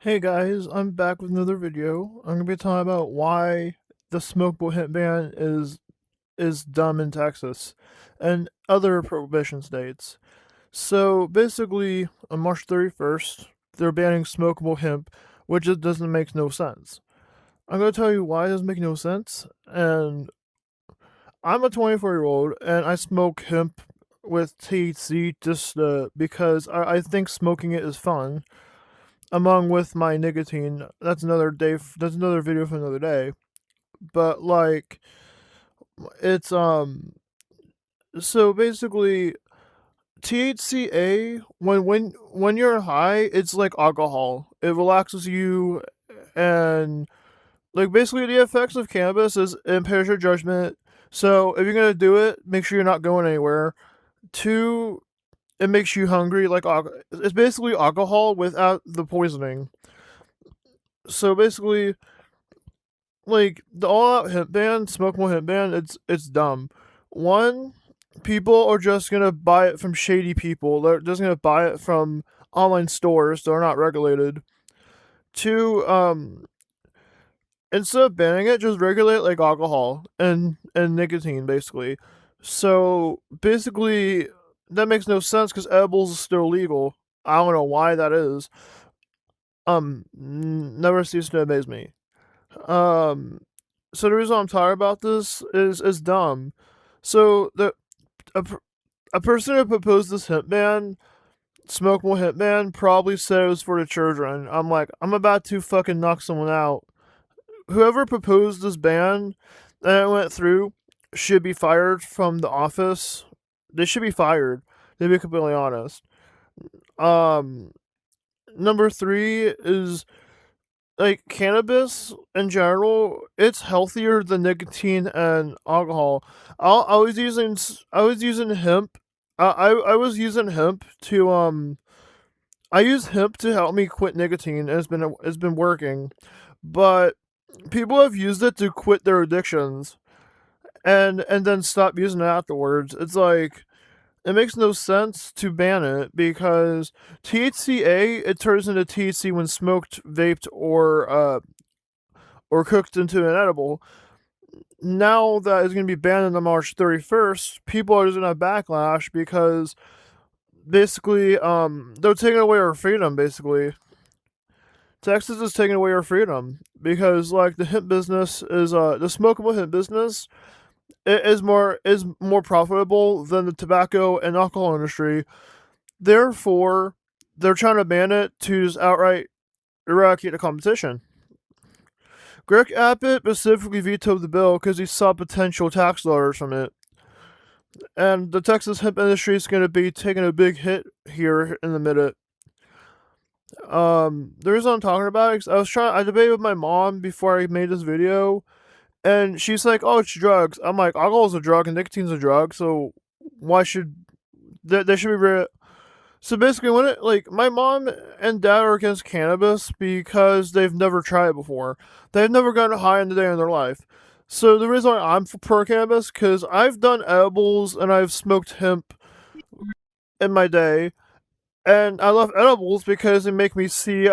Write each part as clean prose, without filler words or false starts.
Hey guys, I'm back with another video. I'm gonna be talking about why the smokable hemp ban is dumb in Texas and other prohibition states. So basically, on March 31st, they're banning smokable hemp, which just doesn't make no sense. I'm gonna tell you why it doesn't make no sense. And I'm a 24-year-old and I smoke hemp with THC just because I think smoking it is fun among with my nicotine. That's another day. That's another video for another day. But like, it's So basically, THCA when you're high, it's like alcohol. It relaxes you, and like basically the effects of cannabis is it impairs your judgment. So if you're gonna do it, make sure you're not going anywhere. Two, it makes you hungry. It's basically alcohol without the poisoning. So basically, like the all out hemp ban, smokable hemp ban, it's dumb. One, people are just gonna buy it from shady people. They're just gonna buy it from online stores that are not regulated. Two, instead of banning it, just regulate like alcohol and nicotine, basically. So basically, that makes no sense because edibles is still legal. I don't know why that is. Never ceased to amaze me. Um, so the reason I'm talking about this is dumb. So a, a person who proposed this hemp ban, smokable hemp ban, probably said it was for the children. I'm like, I'm about to fucking knock someone out. Whoever proposed this ban and it went through should be fired from the office. They should be fired. To be completely honest. Um, Number three is like cannabis in general, it's healthier than nicotine and alcohol. I was using hemp. I was using hemp to I use hemp to help me quit nicotine, and it's been working. But people have used it to quit their addictions and then stop using it afterwards. It's like it makes no sense to ban it because THCA it turns into THC when smoked, vaped, or cooked into an edible. Now that it's going to be banned on March 31st, people are just going to have backlash because basically, they're taking away our freedom. Basically, Texas is taking away our freedom because like the hemp business is the smokable hemp business is more profitable than the tobacco and alcohol industry. Therefore, they're trying to ban it to just outright eradicate the competition. Greg Abbott specifically vetoed the bill because he saw potential tax dollars from it. And the Texas hemp industry is going to be taking a big hit here in a minute. The reason I'm talking about it is I debated with my mom before I made this video, and she's like, "Oh, it's drugs." I'm like, "Alcohol is a drug and nicotine's a drug, so why should they should be?" So basically, when it like my mom and dad are against cannabis because they've never tried it before. They've never gotten high in the day in their life. So the reason why I'm for pro cannabis because I've done edibles and I've smoked hemp in my day, and I love edibles because they make me see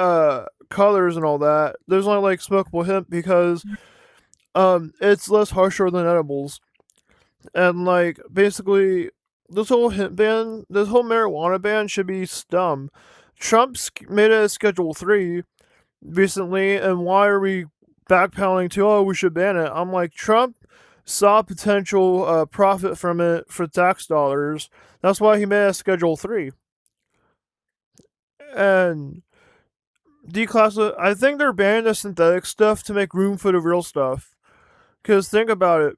colors and all that. There's only like smokable hemp because it's less harsher than edibles, and like basically this whole hemp ban, this whole marijuana ban should be dumb. Trump's made it a Schedule 3 recently, and why are we backpedaling to, oh, we should ban it? I'm like, Trump saw potential profit from it for tax dollars. That's why he made a Schedule 3. And I think they're banning the synthetic stuff to make room for the real stuff. Because think about it.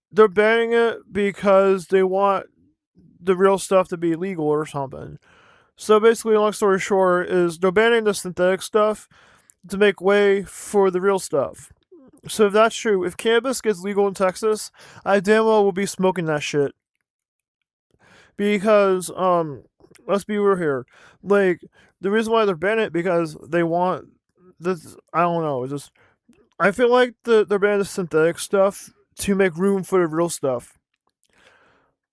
They're banning it because they want the real stuff to be legal or something. So basically, long story short, is they're banning the synthetic stuff to make way for the real stuff. So if that's true, if cannabis gets legal in Texas, I damn well will be smoking that shit. Because let's be real here. Like the reason why they're banning it because they want this. I don't know. It's just I feel like they're banning the synthetic stuff to make room for the real stuff.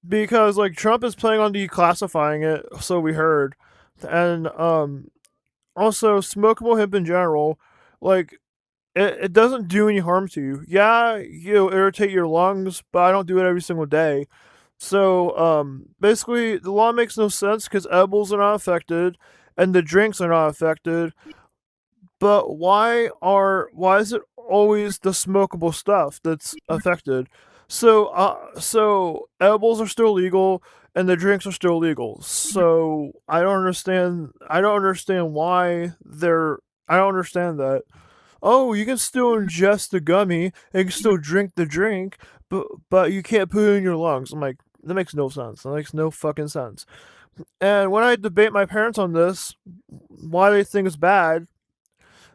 Because like Trump is planning on declassifying it, so we heard, and Also, smokable hemp in general, like it doesn't do any harm to you. Yeah, you'll irritate your lungs, but I don't do it every single day. So, basically, the law makes no sense because edibles are not affected, and the drinks are not affected. But why is it always the smokable stuff that's affected? So edibles are still legal, and the drinks are still legal. So I don't understand. I don't understand why they're. I don't understand that. Oh, you can still ingest the gummy and you can still drink the drink, but you can't put it in your lungs. I'm like, that makes no sense. That makes no fucking sense. And when I debate my parents on this, why they think it's bad,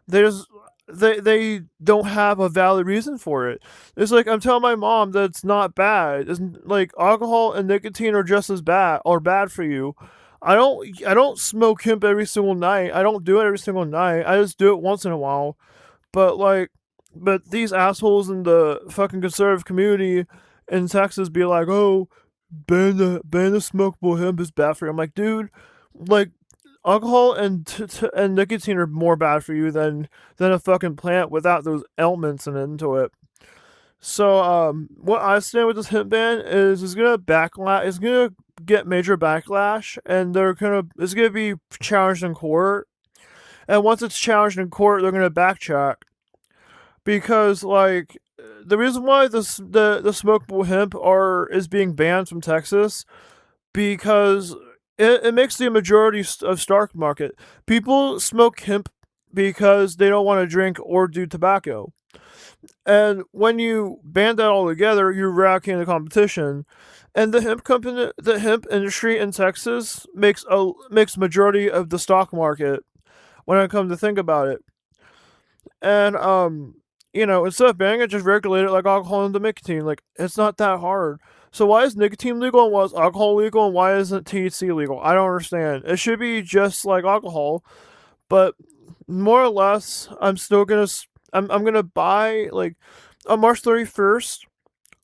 there's they don't have a valid reason for it. It's like I'm telling my mom that it's not bad. It's like alcohol and nicotine are just as bad or bad for you. I don't smoke hemp every single night. I don't do it every single night. I just do it once in a while. But like, but these assholes in the fucking conservative community in Texas be like, oh, ban the smokable hemp is bad for you. I'm like, dude, like alcohol and nicotine are more bad for you than a fucking plant without those elements into it. So what I stand with this hemp ban is it's gonna backlash. It's gonna get major backlash, and it's gonna be challenged in court. And once it's challenged in court, they're gonna backtrack because like the reason why the smokable hemp are is being banned from Texas because it makes the majority of stock market. People smoke hemp because they don't want to drink or do tobacco. And when you ban that all together, you're eradicating the competition. And the hemp industry in Texas makes majority of the stock market when I come to think about it. And instead of banning it, just regulate it like alcohol and the nicotine. Like it's not that hard. So why is nicotine legal and why is alcohol legal and why isn't THC legal? I don't understand. It should be just like alcohol, but more or less, I'm gonna buy like on March 31st.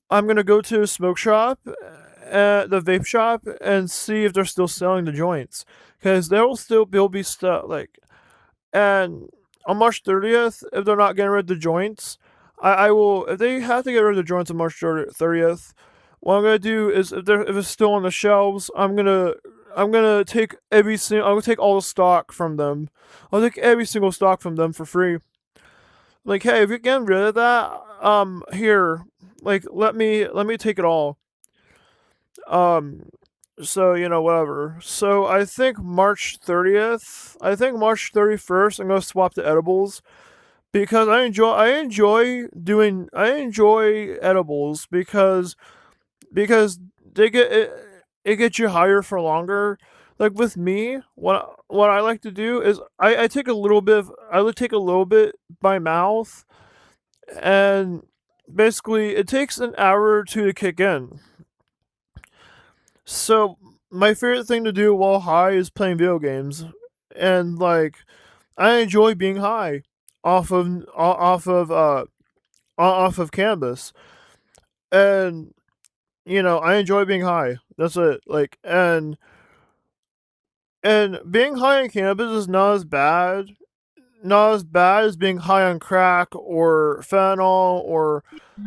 I'm gonna go to a smoke shop, the vape shop, and see if they're still selling the joints, because there'll be stuff like and on March 30th, if they're not getting rid of the joints, I will. If they have to get rid of the joints on March 30th, what I'm gonna do is if it's still on the shelves, I'm gonna take I'm gonna take all the stock from them. I'll take every single stock from them for free. Like, hey, if you're getting rid of that, here, like, let me take it all. Um, so whatever. So I think March 30th. I think March 31st. I'm gonna swap to edibles because I enjoy edibles because they get it gets you higher for longer. Like with me, what I like to do is I take a little bit I would take a little bit by mouth, and basically it takes an hour or two to kick in. So my favorite thing to do while high is playing video games, and like I enjoy being high off of off of off of cannabis, and I enjoy being high. That's it. Like and being high on cannabis is not as bad as being high on crack or fentanyl or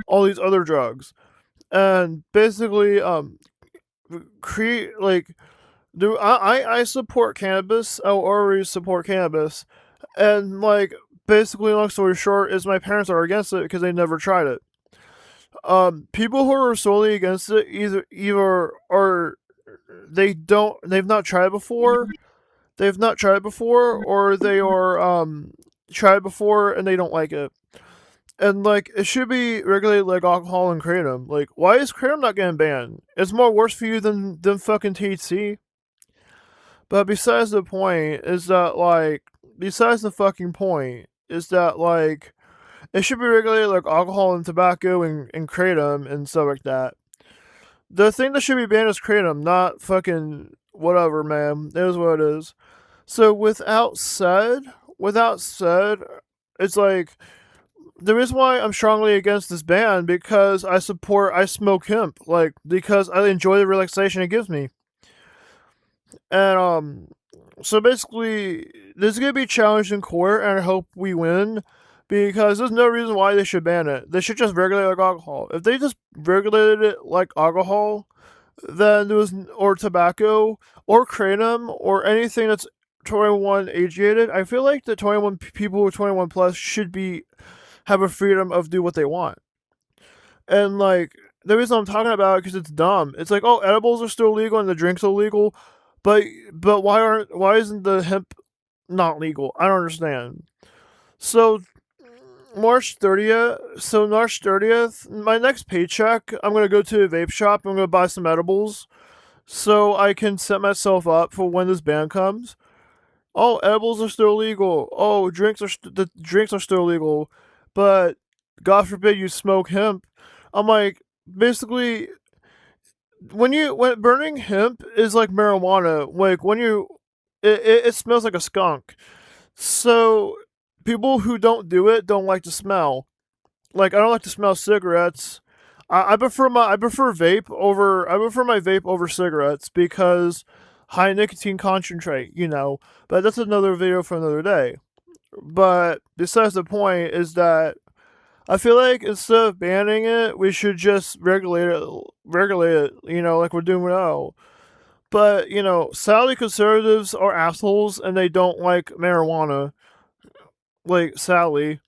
all these other drugs. And basically, create like do I support cannabis. I already support cannabis, and like basically, long story short, is my parents are against it because they never tried it. People who are solely against it either are they've not tried before, or they are tried before and they don't like it. And like it should be regulated like alcohol and kratom. Like why is kratom not getting banned? It's more worse for you than fucking THC. But besides the fucking point is that like it should be regulated like alcohol and tobacco and kratom and stuff like that. The thing that should be banned is kratom, not fucking whatever, man. It is what it is. So without said, it's like the reason why I'm strongly against this ban because I smoke hemp, like because I enjoy the relaxation it gives me. And so basically this is gonna be challenged in court, and I hope we win, because there's no reason why they should ban it. They should just regulate it like alcohol. If they just regulated it like alcohol, then there was or tobacco or kratom or anything that's 21 age gated. I feel like the 21 people who are 21 plus should be have a freedom of do what they want. And like the reason I'm talking about it because it's dumb. It's like, oh, edibles are still legal and the drinks are legal, but why isn't the hemp not legal? I don't understand. So March 30th, my next paycheck, I'm gonna go to a vape shop. I'm gonna buy some edibles so I can set myself up for when this ban comes. Oh, edibles are still legal. Oh, the drinks are still legal, but God forbid you smoke hemp. I'm like, basically, when burning hemp is like marijuana. Like when it smells like a skunk. So people who don't do it don't like the smell. Like I don't like to smell cigarettes. I prefer I prefer my vape over cigarettes because high nicotine concentrate, But that's another video for another day. But besides the point is that I feel like instead of banning it, we should just regulate it, like we're doing now. But, sadly conservatives are assholes and they don't like marijuana. Like, sadly.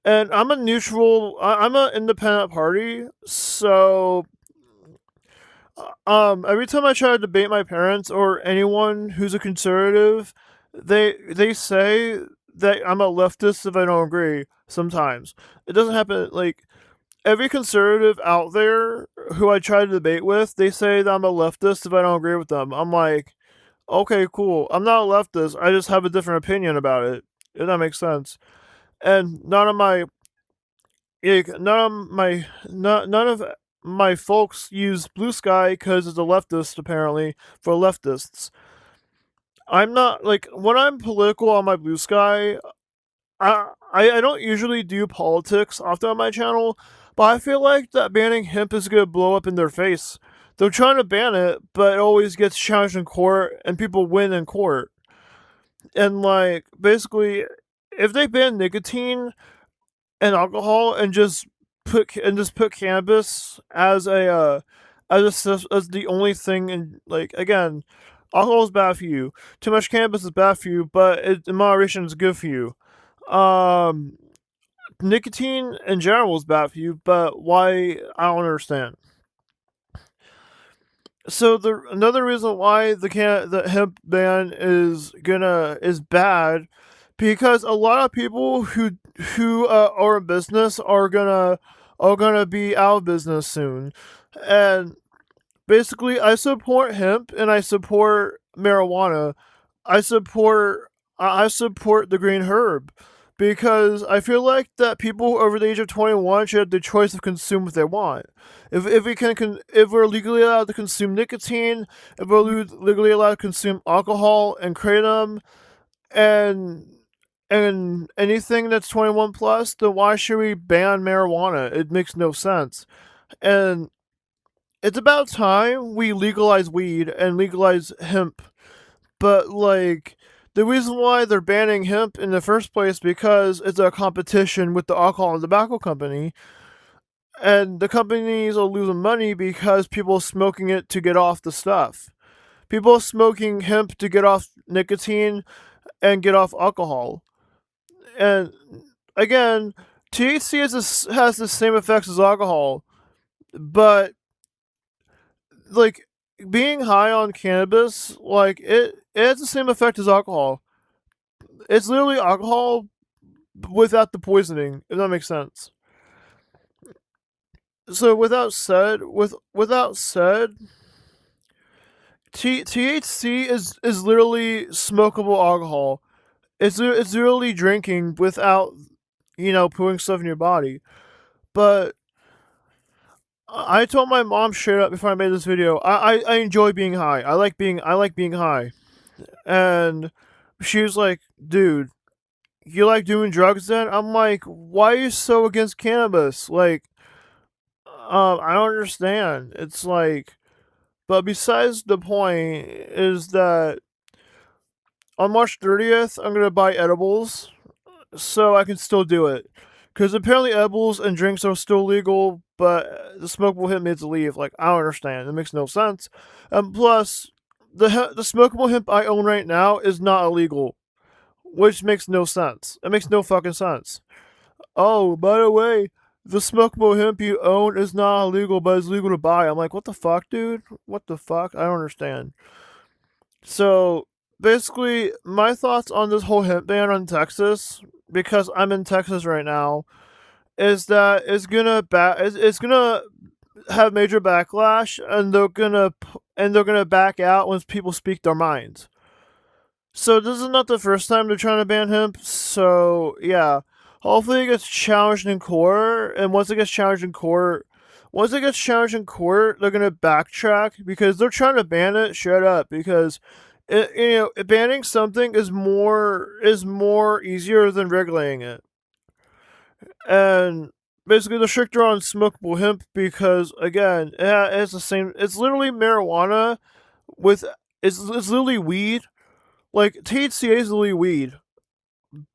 And I'm a neutral. I'm an independent party, so every time I try to debate my parents or anyone who's a conservative, they say that I'm a leftist if I don't agree. Sometimes it doesn't happen. Like every conservative out there who I try to debate with, they say that I'm a leftist if I don't agree with them. I'm like, okay, cool. I'm not a leftist. I just have a different opinion about it. If that makes sense. And none of my folks use Blue Sky because it's a leftist apparently for leftists. I'm not like when I'm political on my Blue Sky. I don't usually do politics often on my channel, but I feel like that banning hemp is gonna blow up in their face. They're trying to ban it, but it always gets challenged in court, and people win in court. And like basically, if they ban nicotine and alcohol and just put cannabis as the only thing, and like again, alcohol is bad for you. Too much cannabis is bad for you, but in moderation is good for you. Um, Nicotine in general is bad for you, but why? I don't understand. So the another reason why the hemp ban is bad because a lot of people who are in business are gonna be out of business soon, and basically I support hemp and I support marijuana. I support I support the green herb because I feel like that people over the age of 21 should have the choice of consume what they want. If we're legally allowed to consume nicotine, if we're legally allowed to consume alcohol and kratom and anything that's 21 plus, then why should we ban marijuana? It makes no sense. And it's about time we legalize weed and legalize hemp. But like the reason why they're banning hemp in the first place because it's a competition with the alcohol and tobacco company, and the companies are losing money because people are smoking it to get off the stuff. People are smoking hemp to get off nicotine and get off alcohol. And again, THC has the same effects as alcohol, but like being high on cannabis, like it has the same effect as alcohol. It's literally alcohol without the poisoning, if that makes sense. So without said, THC is literally smokable alcohol. It's literally drinking without putting stuff in your body. But I told my mom straight up before I made this video. I enjoy being high. I like being high, and she was like, "Dude, you like doing drugs then?" I'm like, "Why are you so against cannabis?" Like, I don't understand. It's like, but besides the point is that on March 30th, I'm gonna buy edibles so I can still do it. Because apparently edibles and drinks are still legal, but the smokable hemp needs to leave. Like, I don't understand. It makes no sense. And plus, the smokable hemp I own right now is not illegal, which makes no sense. It makes no fucking sense. Oh, by the way, the smokable hemp you own is not illegal, but it's legal to buy. I'm like, what the fuck, dude? What the fuck? I don't understand. So basically, my thoughts on this whole hemp ban on Texas, because I'm in Texas right now, is that it's gonna have major backlash, and they're gonna back out once people speak their minds. So this is not the first time they're trying to ban hemp. So yeah, hopefully it gets challenged in court, and once it gets challenged in court, they're gonna backtrack because they're trying to ban it straight up because banning something is more easier than regulating it. And basically the stricter on smokable hemp because again it's the same, it's literally marijuana with it's literally weed, like THCA is literally weed,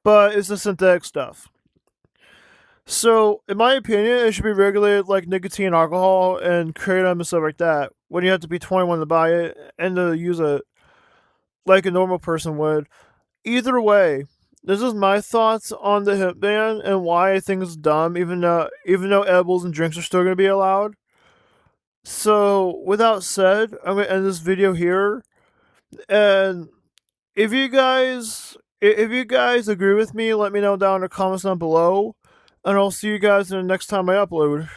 but it's the synthetic stuff. So in my opinion it should be regulated like nicotine and alcohol and kratom and stuff like that, when you have to be 21 to buy it and to use it like a normal person would. Either way, this is my thoughts on the hemp ban and why I think it's dumb, even though edibles and drinks are still going to be allowed. So, without said, I'm going to end this video here. And if you guys agree with me, let me know down in the comments down below. And I'll see you guys in the next time I upload.